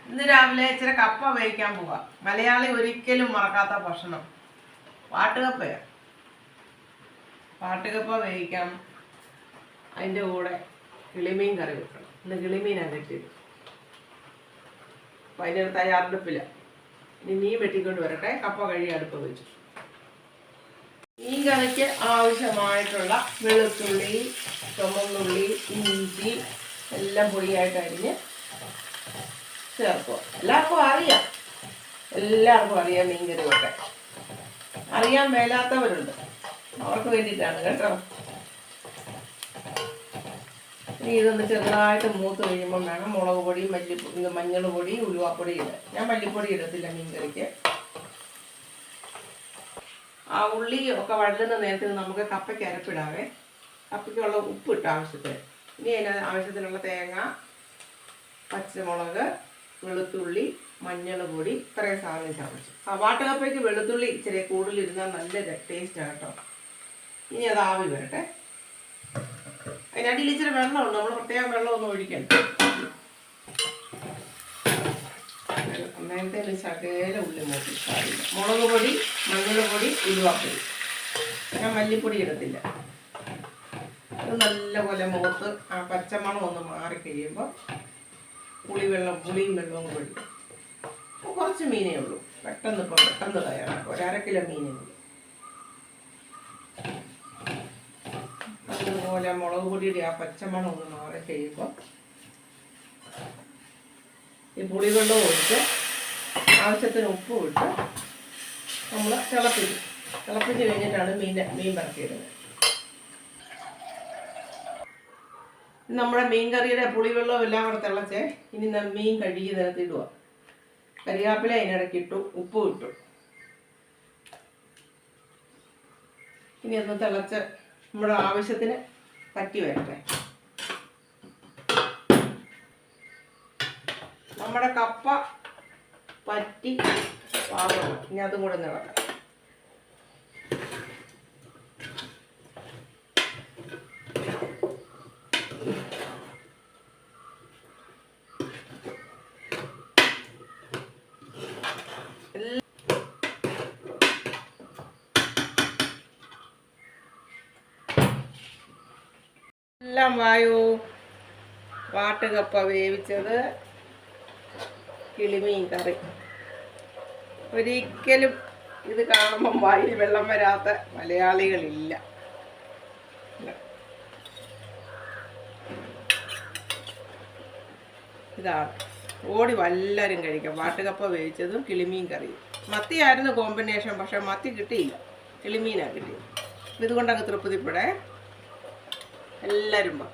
ഇന്ന് രാവിലെ ഇച്ചിരി കപ്പ വേവിക്കാൻ പോവാ. മലയാളി ഒരിക്കലും മറക്കാത്ത ഭക്ഷണം പാട്ടുകപ്പയാണ്. പാട്ടുകപ്പ വേവിക്കാം. അതിൻ്റെ കൂടെ കിളിമീൻ കറി വെക്കണം. ഇന്ന് കിളിമീനാണ് കിട്ടിയത്. അപ്പം അതിനൊരു തയ്യാറെടുപ്പില്ല. ഇനി മീൻ വെട്ടിക്കൊണ്ട് വരട്ടെ. കപ്പ കഴുകി അടുപ്പ് വെച്ചു. മീൻ കറിക്ക് ആവശ്യമായിട്ടുള്ള വെളുത്തുള്ളി, ചുമന്നുള്ളി, ഇഞ്ചി എല്ലാം പൊടിയായിട്ട് അരിഞ്ഞ് ചേർക്കുക. എല്ലാവർക്കും അറിയാം മീൻ കറി വെക്കാൻ. അറിയാൻ മേലാത്തവരുണ്ട്, അവർക്ക് വേണ്ടിയിട്ടാണ് കേട്ടോ. ഇനി ഇതൊന്ന് ചെറുതായിട്ട് മൂത്ത് കഴിയുമ്പോൾ വേണം മുളക് പൊടി, മഞ്ഞൾ പൊടി, ഉലുവാപ്പൊടി ഇടുക. ഞാൻ മല്ലിപ്പൊടി ഇടത്തില്ല മീൻ കറിക്ക്. ആ ഉള്ളി ഒക്കെ വഴലുന്ന നേരത്തിന് നമുക്ക് കപ്പയ്ക്ക് അരപ്പിടാവേ. കപ്പയ്ക്കുള്ള ഉപ്പിട്ട് ആവശ്യത്തിന്. ഇനി അതിന് ആവശ്യത്തിനുള്ള തേങ്ങ, പച്ചമുളക്, വെളുത്തുള്ളി, മഞ്ഞൾ പൊടി, ഇത്രയും സാധനം ചതച്ചു. വാട്ടുകപ്പയ്ക്ക് വെളുത്തുള്ളി ഇച്ചിരി കൂടുതലിരുന്നാൽ നല്ല ടേസ്റ്റാണ് കേട്ടോ. ഇനി അത് ആവി വരട്ടെ. അതിനടിയിൽ ഇച്ചിരി വെള്ളമുണ്ട്, നമ്മൾ പ്രത്യേകം വെള്ളമൊന്നും ഒഴിക്കണ്ട. നേരത്തെ ശകല ഉള്ളി മൂട്ടി മുളക് പൊടി, മഞ്ഞൾ പൊടി, ഉലുവാപ്പൊടി. ഞാൻ മല്ലിപ്പൊടി ഇടത്തില്ല. അത് നല്ലപോലെ മൂത്ത് ആ പച്ചമണം ഒന്ന് മാറിക്കഴിയുമ്പോൾ പുളിയും വെള്ളവും പൊടി. കുറച്ച് മീനേ ഉള്ളൂ. പെട്ടെന്ന് തയ്യാറാക്കും. 1/2 കിലോ മീനേ ഉള്ളൂ. അതുപോലെ മുളക് പൊടിയുടെ ആ പച്ചമണം ഒന്ന് മാറി കഴിയുമ്പോൾ ഈ പുളിവെള്ളം ഒഴിച്ച് ആവശ്യത്തിന് ഉപ്പും ഇട്ട് നമ്മൾ തിളപ്പിച്ച് കഴിഞ്ഞിട്ടാണ് മീൻ പറക്കിയിടുന്നത്. നമ്മുടെ മീൻ കറിയുടെ പുളിവെള്ളം എല്ലാം കൂടെ തിളച്ചേ. ഇനി മീൻ കഴുകി നിരത്തിയിടുക. കരിയാപ്പില അതിനിടയ്ക്ക് ഇട്ടു, ഉപ്പും ഇട്ടു. ഇനി ഒന്ന് തിളച്ച് നമ്മുടെ ആവശ്യത്തിന് പറ്റി വരട്ടെ. നമ്മുടെ കപ്പ പറ്റി പാകണം. ഇനി അതും കൂടെ നിളക്കാം. എല്ലാം വായു. വാട്ടുകപ്പ വേവിച്ചത്, കിളിമീൻ കറി. ഒരിക്കലും ഇത് കാണുമ്പം വായിൽ വെള്ളം വരാത്ത മലയാളികളില്ല. ഇതാണ് ഓടി എല്ലാവരും കഴിക്കാം. വാട്ടുകപ്പ വേവിച്ചതും കിളിമീൻ കറിയും. മത്തിയായിരുന്നു കോമ്പിനേഷൻ, പക്ഷെ മത്തി കിട്ടിയില്ല, കിളിമീനാണ് കിട്ടിയത്. ഇതുകൊണ്ടങ്ങ് തൃപ്തിപ്പെടേ. എല്ലാവരും വാ.